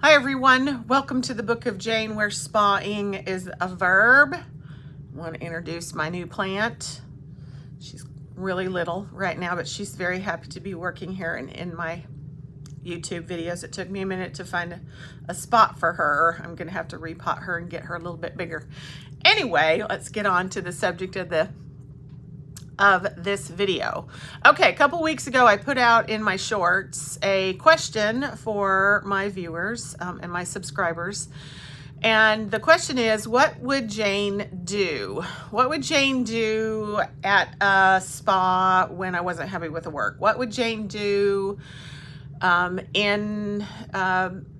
Hi everyone, welcome to the Book of Jane where spa-ing is a verb. I want to introduce my new plant. She's really little right now, but she's very happy to be working here in my YouTube videos. It took me a minute to find a spot for her. I'm going to have to repot her and get her a little bit bigger. Anyway, let's get on to the subject of this video. Okay, a couple weeks ago I put out in my shorts a question for my viewers and my subscribers, and the question is, what would Jane do? What would Jane do at a spa when I wasn't happy with the work? What would Jane do in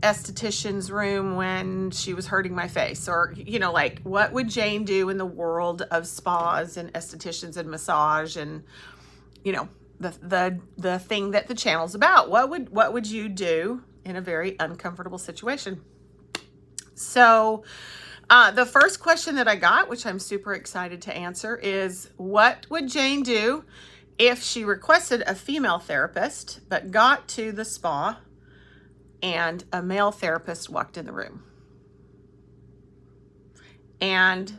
esthetician's room when she was hurting my face? Or, you know, like, what would Jane do in the world of spas and estheticians and massage and, you know, the thing that the channel's about? What would you do in a very uncomfortable situation? So the first question that I got, which I'm super excited to answer, is what would Jane do if she requested a female therapist but got to the spa and a male therapist walked in the room? And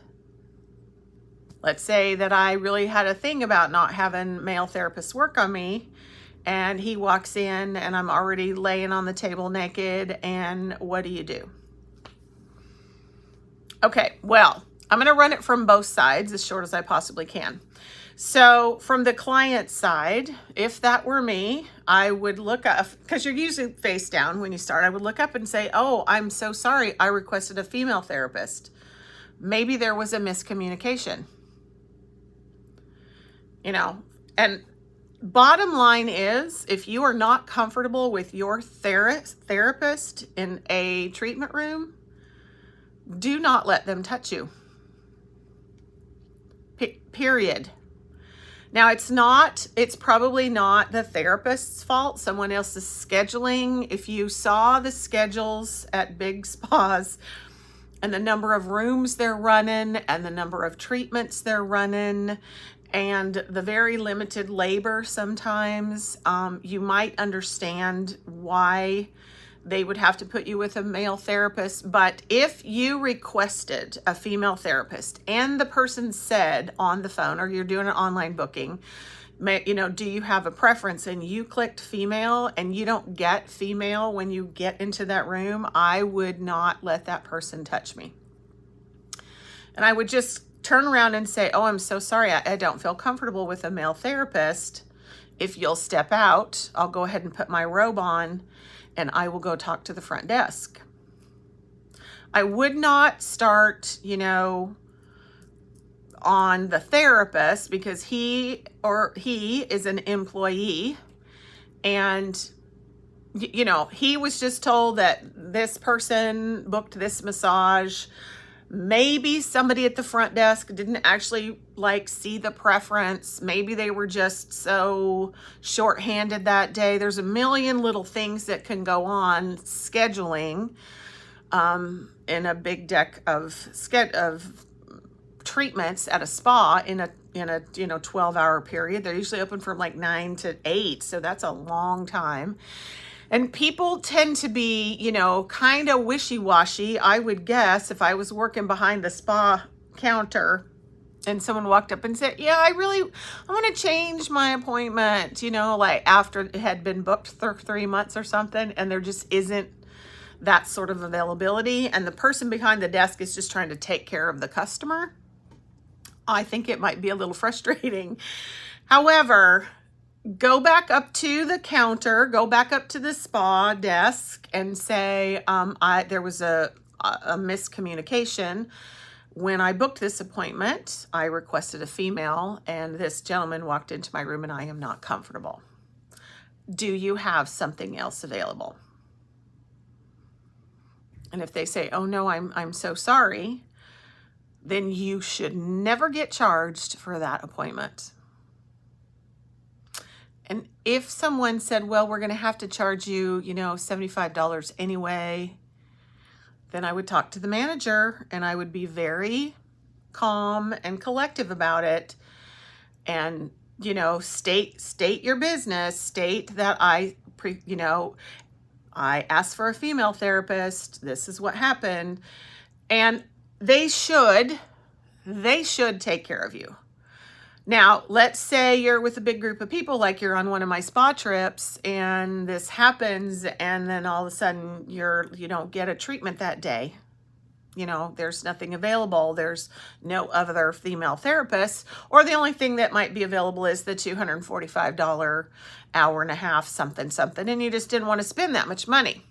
let's say that I really had a thing about not having male therapists work on me, and he walks in and I'm already laying on the table naked, and what do you do? Okay, well, I'm going to run it from both sides as short as I possibly can. So from the client side, if that were me, I would look up, because you're usually face down when you start, I would look up and say, oh, I'm so sorry, I requested a female therapist. Maybe there was a miscommunication. You know, and bottom line is, if you are not comfortable with your therapist in a treatment room, do not let them touch you. Period. Now, it's probably not the therapist's fault. Someone else's scheduling. If you saw the schedules at big spas and the number of rooms they're running and the number of treatments they're running and the very limited labor sometimes, you might understand why they would have to put you with a male therapist. But if you requested a female therapist and the person said on the phone, or you're doing an online booking, you know, do you have a preference, and you clicked female and you don't get female when you get into that room, I would not let that person touch me. And I would just turn around and say, oh, I'm so sorry, I don't feel comfortable with a male therapist. If you'll step out, I'll go ahead and put my robe on and I will go talk to the front desk. I would not start, you know, on the therapist, because he is an employee, and, you know, he was just told that this person booked this massage. Maybe somebody at the front desk didn't actually see the preference. Maybe they were just so shorthanded that day. There's a million little things that can go on scheduling in a big deck of treatments at a spa in a 12-hour period. They're usually open from 9 to 8, so that's a long time. And people tend to be, you know, kind of wishy-washy. I would guess if I was working behind the spa counter and someone walked up and said, yeah, I want to change my appointment, you know, after it had been booked for 3 months or something, and there just isn't that sort of availability, and the person behind the desk is just trying to take care of the customer, I think it might be a little frustrating. However, go back up to the counter, go back up to the spa desk and say, there was a miscommunication. When I booked this appointment, I requested a female, and this gentleman walked into my room and I am not comfortable. Do you have something else available? And if they say, oh no, I'm so sorry, then you should never get charged for that appointment. And if someone said, well, we're going to have to charge you, you know, $75 anyway, then I would talk to the manager and I would be very calm and collective about it. And, you know, state your business, state that I asked for a female therapist. This is what happened. And they should take care of you. Now, let's say you're with a big group of people, like you're on one of my spa trips, and this happens, and then all of a sudden you don't get a treatment that day. You know, there's nothing available. There's no other female therapists, or the only thing that might be available is the $245 hour and a half something, and you just didn't want to spend that much money.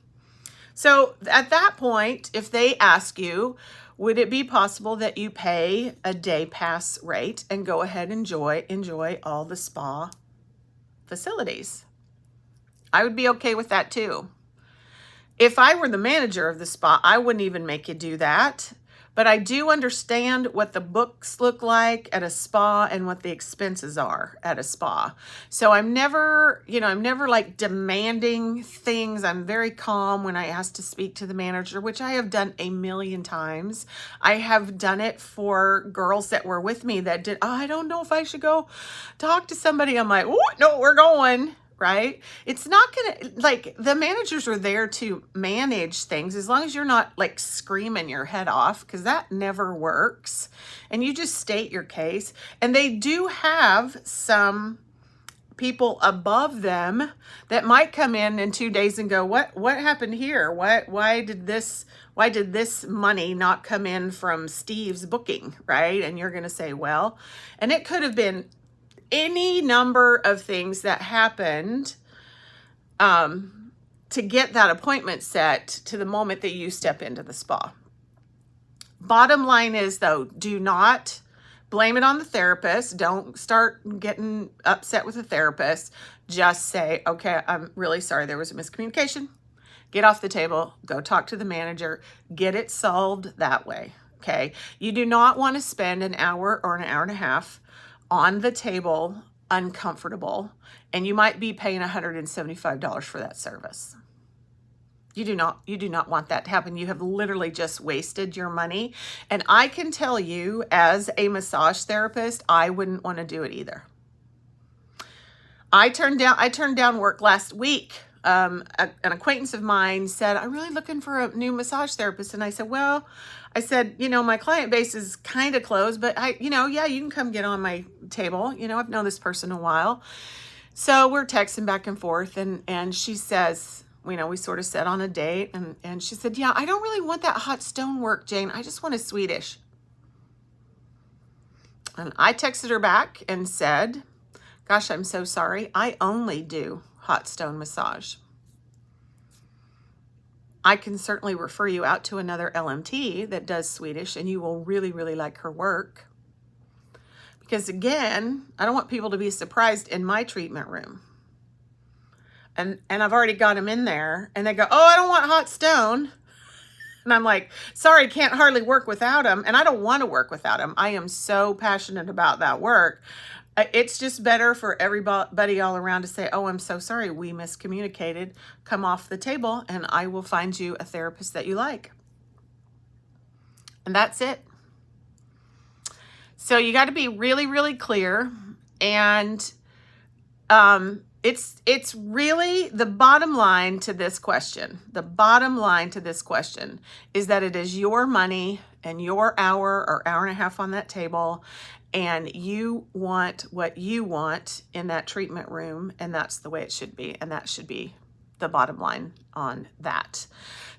So at that point, if they ask you, would it be possible that you pay a day pass rate and go ahead and enjoy all the spa facilities? I would be okay with that too. If I were the manager of the spa, I wouldn't even make you do that. But I do understand what the books look like at a spa and what the expenses are at a spa. So I'm never like demanding things. I'm very calm when I ask to speak to the manager, which I have done a million times. I have done it for girls that were with me that did, I don't know if I should go talk to somebody. I'm like, oh, no, we're going. Right? It's not gonna, like, the managers are there to manage things as long as you're not like screaming your head off, because that never works. And you just state your case. And they do have some people above them that might come in 2 days and go, what happened here? Why did this money not come in from Steve's booking? Right? And you're gonna say, well, and it could have been any number of things that happened to get that appointment set to the moment that you step into the spa. Bottom line is, though, do not blame it on the therapist. Don't start getting upset with the therapist. Just say, okay, I'm really sorry there was a miscommunication. Get off the table, go talk to the manager, get it solved that way, okay? You do not want to spend an hour or an hour and a half on the table uncomfortable, and you might be paying $175 for that service. You do not want that to happen. You have literally just wasted your money. And I can tell you, as a massage therapist, I wouldn't want to do it either. I turned down work last week. An acquaintance of mine said, I'm really looking for a new massage therapist. And I said, my client base is kind of closed, but yeah, you can come get on my table. I've known this person a while. So we're texting back and forth, and she says, we sort of set on a date, and she said, yeah, I don't really want that hot stone work, Jane. I just want a Swedish. And I texted her back and said, gosh, I'm so sorry. I only do hot stone massage. I can certainly refer you out to another LMT that does Swedish, and you will really, really like her work. Because again, I don't want people to be surprised in my treatment room. And I've already got them in there, and they go, oh, I don't want hot stone. And I'm like, sorry, can't hardly work without them. And I don't want to work without them. I am so passionate about that work. It's just better for everybody all around to say, oh, I'm so sorry, we miscommunicated. Come off the table and I will find you a therapist that you like. And that's it. So you got to be really, really clear. And it's really the bottom line to this question. The bottom line to this question is that it is your money and your hour or hour and a half on that table, and you want what you want in that treatment room, and that's the way it should be, and that should be the bottom line on that.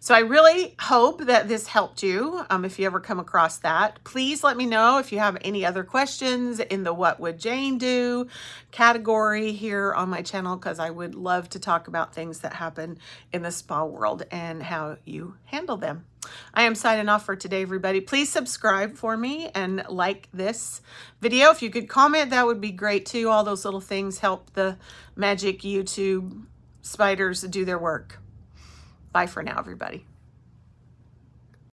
So I really hope that this helped you. If you ever come across that, please let me know if you have any other questions in the What Would Jane Do category here on my channel, because I would love to talk about things that happen in the spa world and how you handle them. I am signing off for today, everybody. Please subscribe for me and like this video. If you could comment, that would be great too. All those little things help the magic YouTube spiders do their work. Bye for now, everybody.